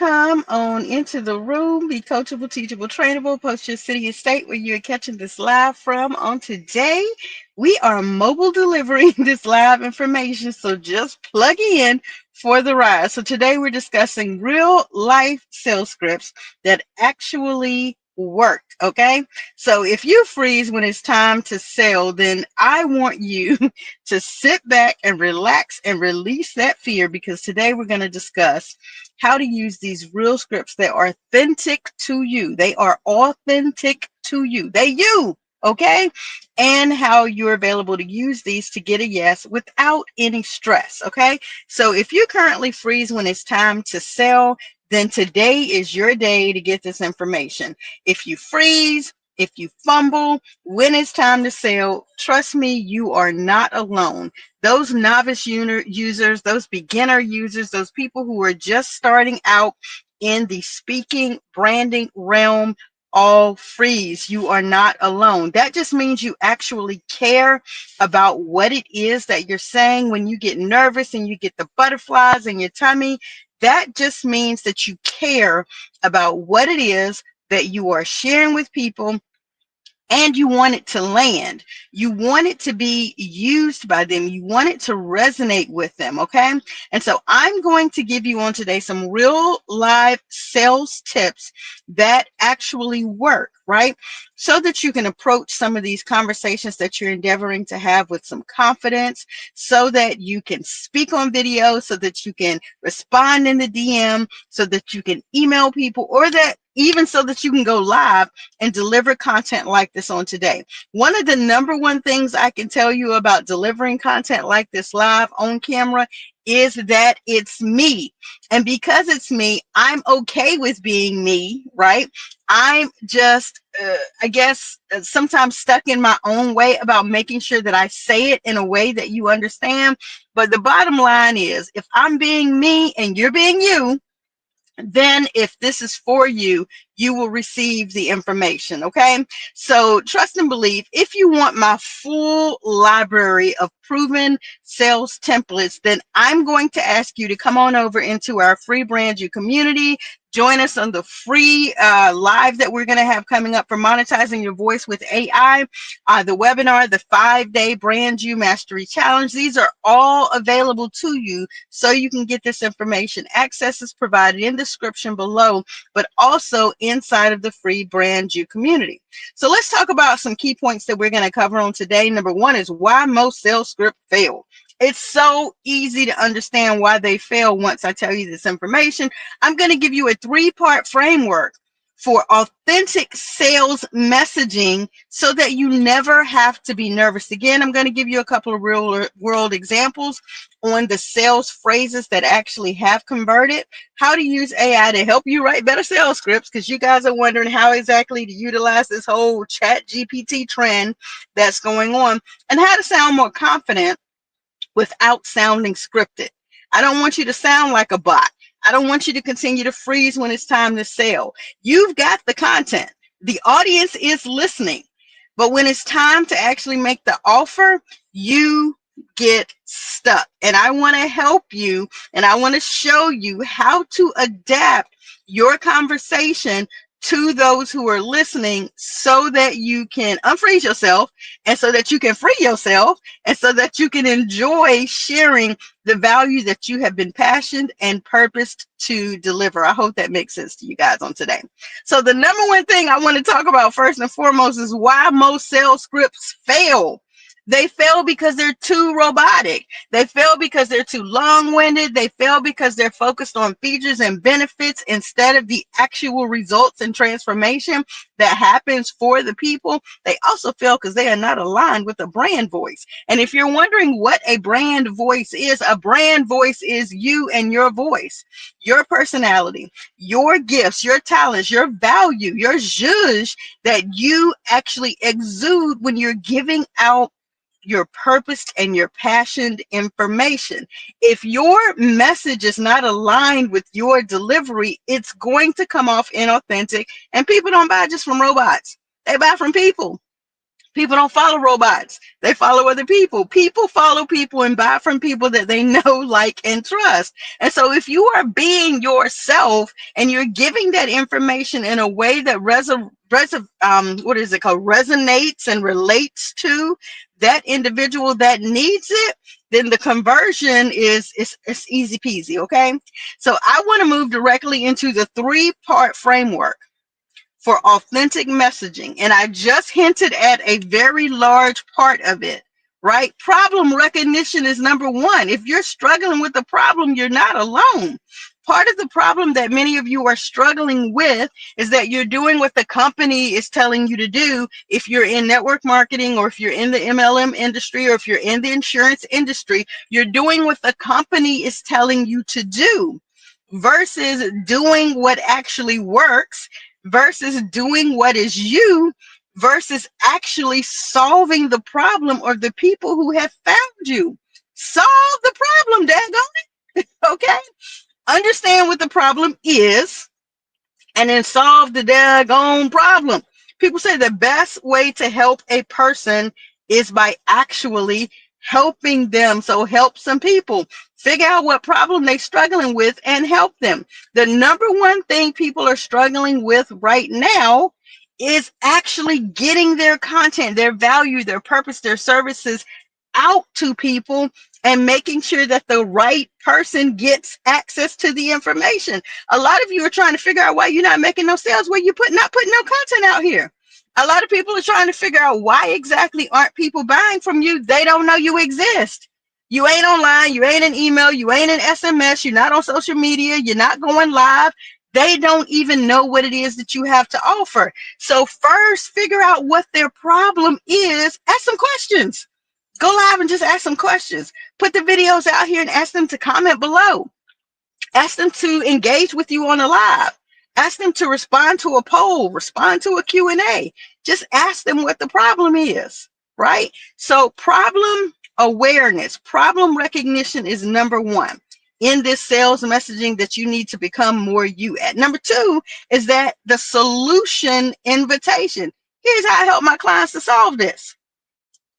Come on into the room. Be coachable, teachable, trainable. Post your city and state where you're catching this live from. On today, we are mobile delivering this live information. So just plug in for the ride. So today we're discussing real life sales scripts that actually work. Okay. So if you freeze when it's time to sell, then I want you to sit back and relax and release that fear, because today we're going to discuss how to use these real scripts that are authentic to you. They are authentic to you. They you, okay? And how you're available to use these to get a yes without any stress, okay? So if you currently freeze when it's time to sell, then today is your day to get this information. If you freeze, if you fumble when it's time to sell, trust me, you are not alone. Those novice users, those beginner users, those people who are just starting out in the speaking, branding realm, all freeze. You are not alone. That just means you actually care about what it is that you're saying. When you get nervous and you get the butterflies in your tummy, that just means that you care about what it is that you are sharing with people, and you want it to land. You want it to be used by them. You want it to resonate with them, okay? And so I'm going to give you on today some real live sales tips that actually work, right? So that you can approach some of these conversations that you're endeavoring to have with some confidence, so that you can speak on video, so that you can respond in the DM, so that you can email people, or that even so that you can go live and deliver content like this on today. One of the number one things I can tell you about delivering content like this live on camera is that it's me. And because it's me, I'm okay with being me, right? I'm just, I guess, sometimes stuck in my own way about making sure that I say it in a way that you understand. But the bottom line is, if I'm being me and you're being you, then if this is for you, you will receive the information, okay? So trust and believe. If you want my full library of proven sales templates, then I'm going to ask you to come on over into our free Brand You community. Join us on the free live that we're going to have coming up for Monetizing Your Voice with AI, the webinar, the 5-day BrandYOU Mastery Challenge. These are all available to you so you can get this information. Access is provided in the description below, but also inside of the free BrandYOU community. So let's talk about some key points that we're going to cover on today. Number one is why most sales scripts fail. It's so easy to understand why they fail once I tell you this information. I'm going to give you a 3-part framework for authentic sales messaging so that you never have to be nervous. Again, I'm going to give you a couple of real world examples on the sales phrases that actually have converted, how to use AI to help you write better sales scripts, because you guys are wondering how exactly to utilize this whole chat GPT trend that's going on, and how to sound more confident without sounding scripted. I don't want you to sound like a bot. I don't want you to continue to freeze when it's time to sell. You've got the content. The audience is listening. But when it's time to actually make the offer, you get stuck. And I want to help you, and I want to show you how to adapt your conversation to those who are listening, so that you can unfreeze yourself, and so that you can free yourself, and so that you can enjoy sharing the value that you have been passionate and purposed to deliver. I hope that makes sense to you guys on today. So the number one thing I want to talk about first and foremost is why most sales scripts fail. They fail because they're too robotic. They fail because they're too long-winded. They fail because they're focused on features and benefits instead of the actual results and transformation that happens for the people. They also fail because they are not aligned with a brand voice. And if you're wondering what a brand voice is, a brand voice is you and your voice, your personality, your gifts, your talents, your value, your zhuzh that you actually exude when you're giving out your purpose and your passionate information. If your message is not aligned with your delivery, it's going to come off inauthentic, and people don't buy just from robots. They buy from people. People don't follow robots. They follow other people. People follow people and buy from people that they know, like, and trust. And so if you are being yourself and you're giving that information in a way that what is it called? Resonates and relates to that individual that needs it, then the conversion is easy peasy. Okay. So I want to move directly into the 3-part framework for authentic messaging. And I just hinted at a very large part of it, right? Problem recognition is number one. If you're struggling with a problem, you're not alone. Part of the problem that many of you are struggling with is that you're doing what the company is telling you to do. If you're in network marketing, or if you're in the MLM industry, or if you're in the insurance industry, you're doing what the company is telling you to do versus doing what actually works, versus doing what is you, versus actually solving the problem or the people who have found you. Solve the problem, daggone it. Okay? Understand what the problem is, and then solve the daggone problem. People say the best way to help a person is by actually helping them. So help some people. Figure out what problem they're struggling with and help them. The number one thing people are struggling with right now is actually getting their content, their value, their purpose, their services out to people, and making sure that the right person gets access to the information. A lot of you are trying to figure out why you're not making no sales, where you're not putting no content out here. A lot of people are trying to figure out why exactly aren't people buying from you. They don't know you exist. You ain't online, you ain't in email, you ain't in SMS, you're not on social media, you're not going live. They don't even know what it is that you have to offer. So first, figure out what their problem is. Ask some questions. Go live and just ask some questions. Put the videos out here and ask them to comment below. Ask them to engage with you on a live. Ask them to respond to a poll, respond to a Q&A. Just ask them what the problem is, right? So problem awareness, problem recognition is number one in this sales messaging that you need to become more you at. Number two is that the solution invitation. Here's how I help my clients to solve this.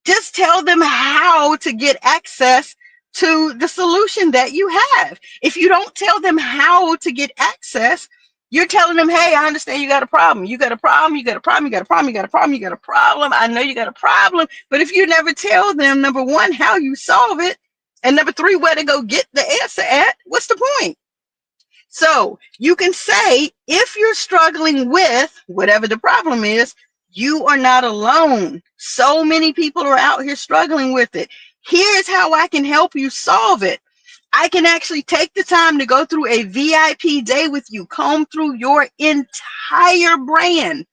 Just tell them how to get access to the solution that you have. If you don't tell them how to get access, you're telling them, hey, I understand you got a problem. You got a problem, you got a problem, you got a problem, you got a problem, you got a problem. I know you got a problem. But if you never tell them, number one, how you solve it, and number three, where to go get the answer at, what's the point? So you can say, if you're struggling with whatever the problem is, you are not alone. So many people are out here struggling with it. Here's how I can help you solve it. I can actually take the time to go through a VIP day with you, comb through your entire brand,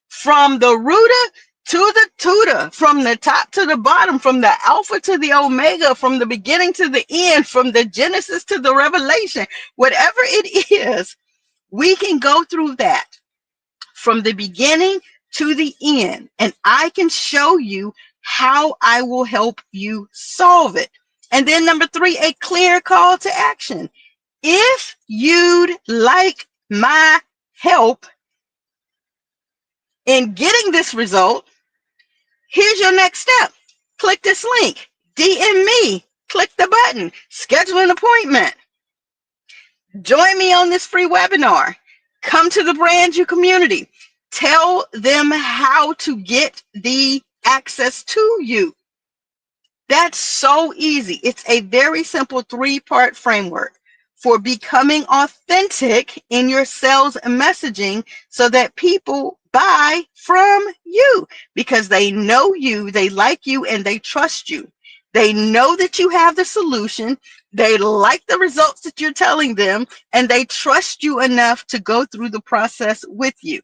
from the rooter to the tutor, from the top to the bottom, from the alpha to the omega, from the beginning to the end, from the Genesis to the Revelation. Whatever it is, we can go through that from the beginning to the end, and I can show you how I will help you solve it. And then number three, a clear call to action. If you'd like my help in getting this result, here's your next step. Click this link, DM me, click the button, schedule an appointment. Join me on this free webinar. Come to the BrandYOU community. Tell them how to get the access to you. That's so easy. It's a very simple 3-part framework for becoming authentic in your sales and messaging so that people buy from you because they know you, they like you, and they trust you. They know that you have the solution. They like the results that you're telling them, and they trust you enough to go through the process with you.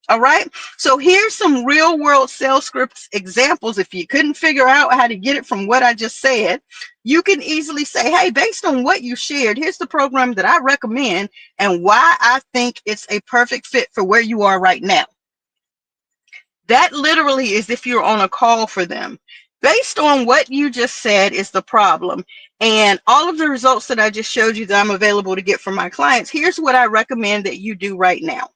All right. So here's some real world sales scripts examples. If you couldn't figure out how to get it from what I just said, you can easily say, hey, based on what you shared, here's the program that I recommend and why I think it's a perfect fit for where you are right now. That literally is if you're on a call for them. Based on what you just said is the problem, and all of the results that I just showed you that I'm available to get from my clients, here's what I recommend that you do right now.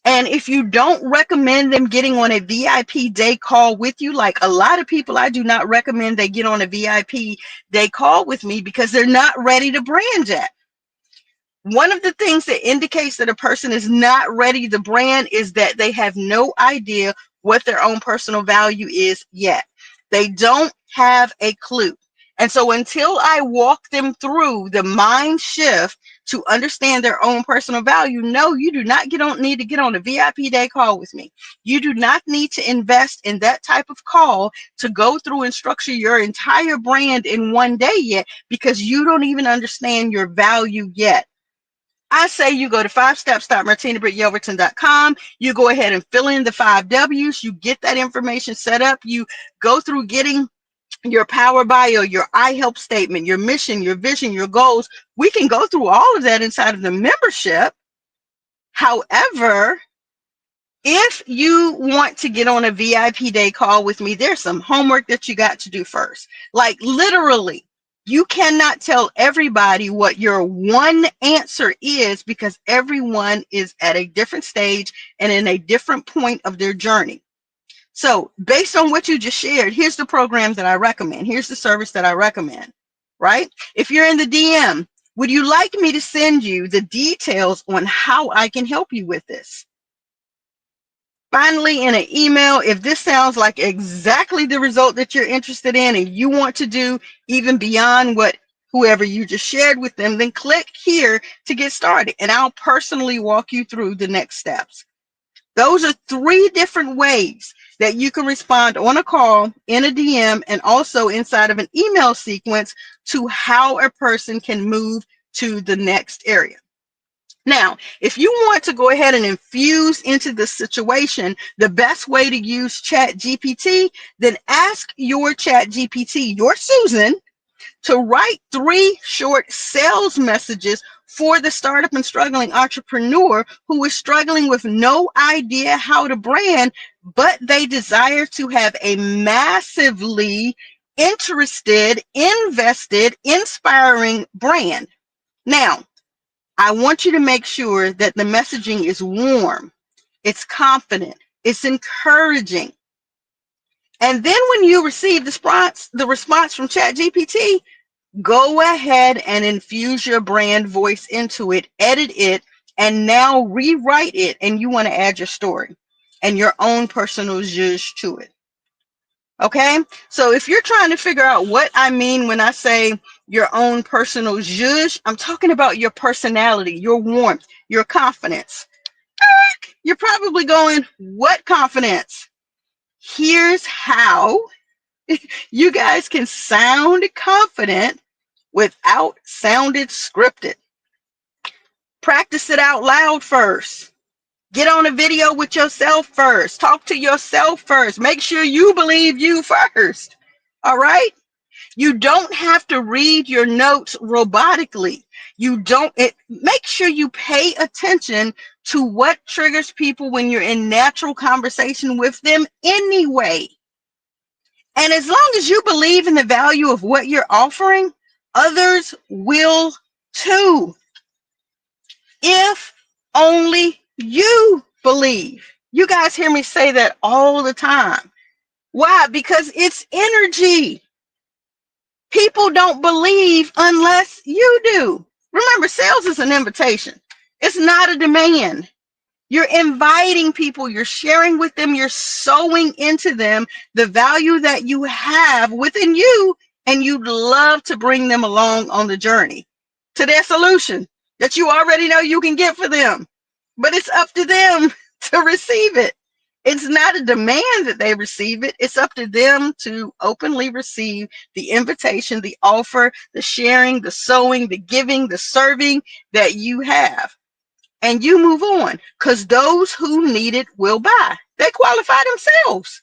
And if you don't recommend them getting on a VIP day call with you, like a lot of people, I do not recommend they get on a VIP day call with me because they're not ready to brand yet. One of the things that indicates that a person is not ready to brand is that they have no idea what their own personal value is yet. They don't have a clue. And so until I walk them through the mind shift to understand their own personal value, no, you do not need to get on a VIP day call with me. You do not need to invest in that type of call to go through and structure your entire brand in one day yet, because you don't even understand your value yet. I say you go to 5steps.martinabrityelverton.com. You go ahead and fill in the 5 W's. You get that information set up. You go through getting your power bio, your I help statement, your mission, your vision, your goals. We can go through all of that inside of the membership. However, if you want to get on a VIP day call with me, there's some homework that you got to do first. Like literally, you cannot tell everybody what your one answer is because everyone is at a different stage and in a different point of their journey. So based on what you just shared, here's the program that I recommend. Here's the service that I recommend, right? If you're in the DM, would you like me to send you the details on how I can help you with this? Finally, in an email, if this sounds like exactly the result that you're interested in and you want to do even beyond what whoever you just shared with them, then click here to get started and I'll personally walk you through the next steps. Those are 3 different ways that you can respond on a call, in a DM, and also inside of an email sequence to how a person can move to the next area. Now, if you want to go ahead and infuse into the situation, the best way to use ChatGPT, then ask your ChatGPT, your Susan, to write 3 short sales messages for the startup and struggling entrepreneur who is struggling with no idea how to brand, but they desire to have a massively interested, invested, inspiring brand. Now, I want you to make sure that the messaging is warm, it's confident, it's encouraging. And then when you receive the response from ChatGPT, go ahead and infuse your brand voice into it, edit it, and now rewrite it. And you want to add your story and your own personal zhuzh to it. Okay, so if you're trying to figure out what I mean when I say your own personal zhuzh, I'm talking about your personality, your warmth, your confidence. You're probably going, what confidence? Here's how you guys can sound confident without sounding scripted. Practice it out loud first. Get on a video with yourself first. Talk to yourself first. Make sure you believe you first. All right? You don't have to read your notes robotically. Make sure you pay attention to what triggers people when you're in natural conversation with them anyway. And as long as you believe in the value of what you're offering, others will too. If only you believe. You guys hear me say that all the time. Why? Because it's energy. People don't believe unless you do. Remember, sales is an invitation. It's not a demand. You're inviting people, you're sharing with them, you're sowing into them the value that you have within you, and you'd love to bring them along on the journey to their solution that you already know you can get for them. But it's up to them to receive it. It's not a demand that they receive it. It's up to them to openly receive the invitation, the offer, the sharing, the sowing, the giving, the serving that you have. And you move on, because those who need it will buy. They qualify themselves.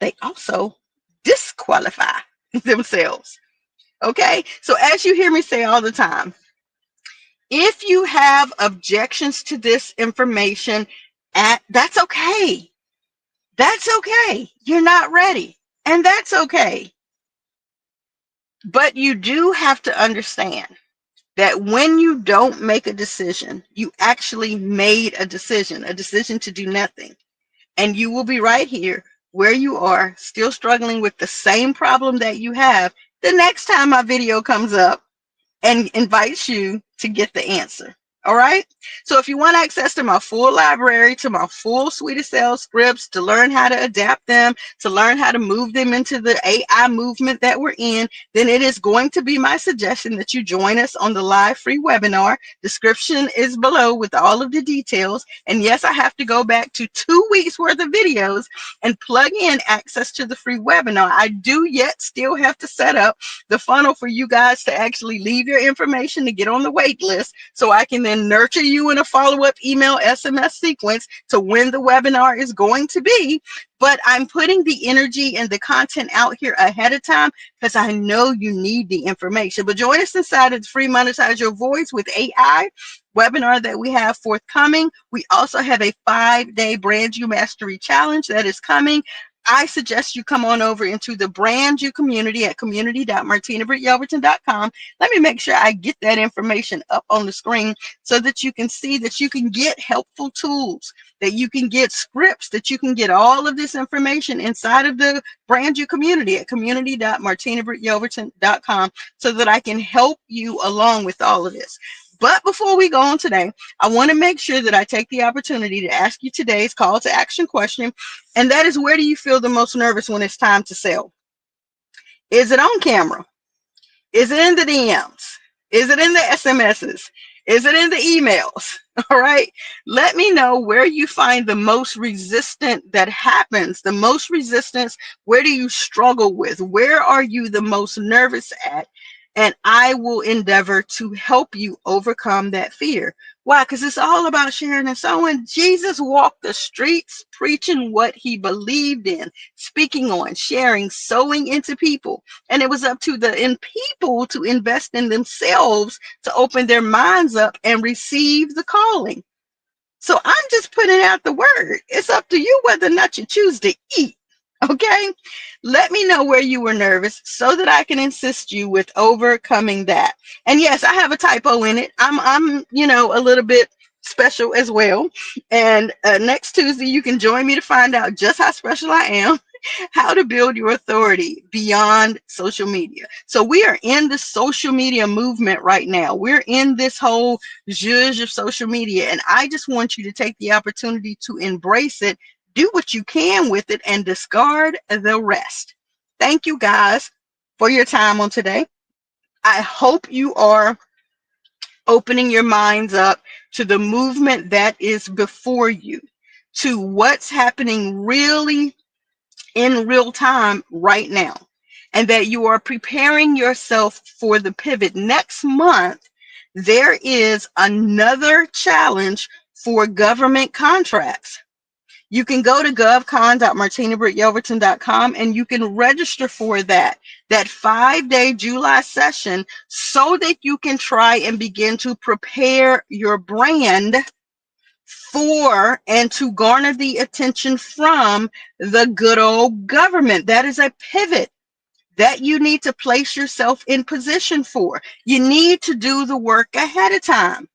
They also disqualify themselves. Okay? So as you hear me say all the time, if you have objections to this information, that's okay. That's okay. You're not ready. And that's okay. But you do have to understand that when you don't make a decision, you actually made a decision to do nothing. And you will be right here where you are, still struggling with the same problem that you have the next time my video comes up and invites you to get the answer. All right. So if you want access to my full library, to my full suite of sales scripts, to learn how to adapt them, to learn how to move them into the AI movement that we're in, then it is going to be my suggestion that you join us on the live free webinar. Description is below with all of the details. And yes, I have to go back to 2 weeks worth of videos and plug in access to the free webinar. I do yet still have to set up the funnel for you guys to actually leave your information to get on the wait list, so I can then nurture you in a follow-up email SMS sequence to when the webinar is going to be. But I'm putting the energy and the content out here ahead of time because I know you need the information. But join us inside of the free Monetize Your Voice with AI webinar that we have forthcoming. We also have a 5-day BrandYOU Mastery challenge that is coming. I suggest you come on over into the BrandYOU community at community.martinabrityelverton.com. Let me make sure I get that information up on the screen so that you can see that you can get helpful tools, that you can get scripts, that you can get all of this information inside of the BrandYOU community at community.martinabrityelverton.com so that I can help you along with all of this. But before we go on today, I want to make sure that I take the opportunity to ask you today's call to action question, and that is, where do you feel the most nervous when it's time to sell? Is it on camera? Is it in the DMs? Is it in the SMSs? Is it in the emails? All right. Let me know where you find the most resistant that happens, the most resistance. Where do you struggle with? Where are you the most nervous at? And I will endeavor to help you overcome that fear. Why? Because it's all about sharing and sowing. Jesus walked the streets preaching what he believed in, speaking on, sharing, sowing into people. And it was up to the people to invest in themselves, to open their minds up and receive the calling. So I'm just putting out the word. It's up to you whether or not you choose to eat. Okay, let me know where you were nervous so that I can assist you with overcoming that. And yes, I have a typo in it. I'm a little bit special as well. And next Tuesday, you can join me to find out just how special I am. How to build your authority beyond social media. So we are in the social media movement right now. We're in this whole zhuzh of social media, and I just want you to take the opportunity to embrace it. Do what you can with it and discard the rest. Thank you guys for your time on today. I hope you are opening your minds up to the movement that is before you, to what's happening really in real time right now, and that you are preparing yourself for the pivot. Next month, there is another challenge for government contracts. You can go to govcon.martinabrityelverton.com and you can register for that 5-day July session so that you can try and begin to prepare your brand for and to garner the attention from the good old government. That is a pivot that you need to place yourself in position for. You need to do the work ahead of time.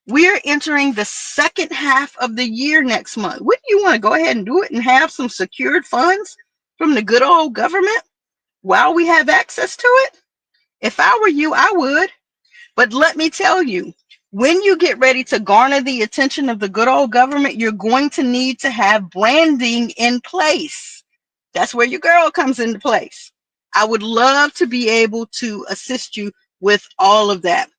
We're entering the second half of the year next month. Wouldn't you want to go ahead and do it and have some secured funds from the good old government while we have access to it? If I were you, I would. But let me tell you, when you get ready to garner the attention of the good old government, you're going to need to have branding in place. That's where your girl comes into place. I would love to be able to assist you with all of that.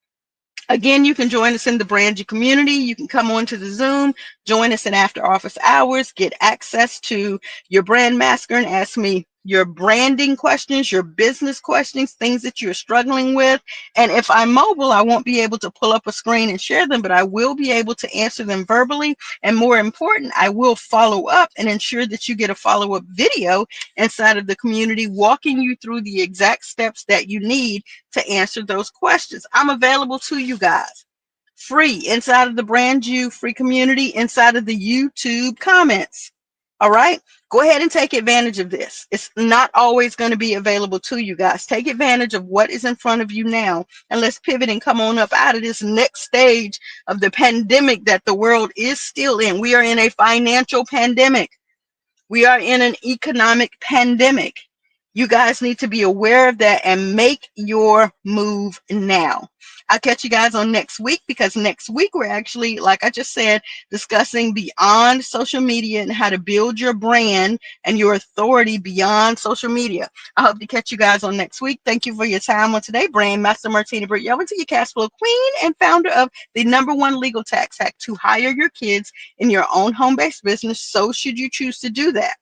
Again, you can join us in the BrandYOU community. You can come on to the Zoom, join us in after office hours, get access to your brand master and ask me your branding questions, your business questions, things that you're struggling with. And if I'm mobile, I won't be able to pull up a screen and share them, but I will be able to answer them verbally. And more important, I will follow up and ensure that you get a follow-up video inside of the community, walking you through the exact steps that you need to answer those questions. I'm available to you guys free inside of the BrandYOU free community, inside of the YouTube comments. All right. Go ahead and take advantage of this. It's not always going to be available to you guys. Take advantage of what is in front of you now, and let's pivot and come on up out of this next stage of the pandemic that the world is still in. We are in a financial pandemic. We are in an economic pandemic. You guys need to be aware of that and make your move now. I'll catch you guys on next week, because next week we're actually, like I just said, discussing beyond social media and how to build your brand and your authority beyond social media. I hope to catch you guys on next week. Thank you for your time on today. Brand Master Martina Britt, Yelverton, your cash flow queen and founder of the #1 legal tax hack to hire your kids in your own home-based business. So should you choose to do that,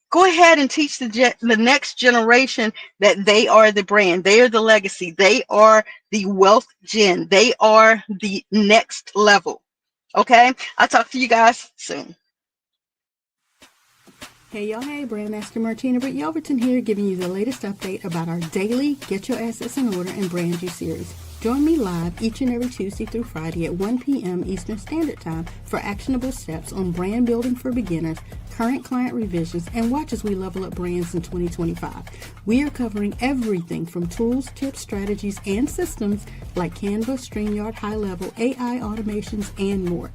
go ahead and teach the next generation that they are the brand. They are the legacy. They are the wealth gen. They are the next level. Okay? I'll talk to you guys soon. Hey y'all, hey, Brandmaster Martina Britt Yelverton here, giving you the latest update about our daily Get Your Assets in Order and Brand You series. Join me live each and every Tuesday through Friday at 1 p.m. Eastern Standard Time for actionable steps on brand building for beginners, current client revisions, and watch as we level up brands in 2025. We are covering everything from tools, tips, strategies, and systems like Canva, StreamYard, high-level AI automations, and more.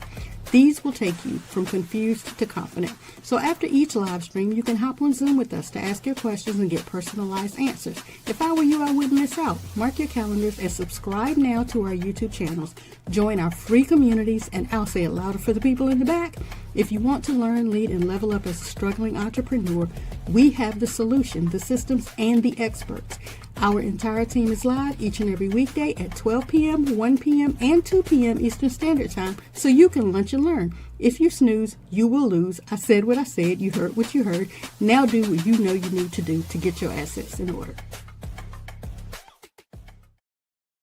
These will take you from confused to confident. So after each live stream, you can hop on Zoom with us to ask your questions and get personalized answers. If I were you, I wouldn't miss out. Mark your calendars and subscribe now to our YouTube channels. Join our free communities, and I'll say it louder for the people in the back. If you want to learn, lead, and level up as a struggling entrepreneur, we have the solution, the systems, and the experts. Our entire team is live each and every weekday at 12 p.m., 1 p.m., and 2 p.m. Eastern Standard Time, so you can lunch and learn. If you snooze, you will lose. I said what I said. You heard what you heard. Now do what you know you need to do to get your assets in order.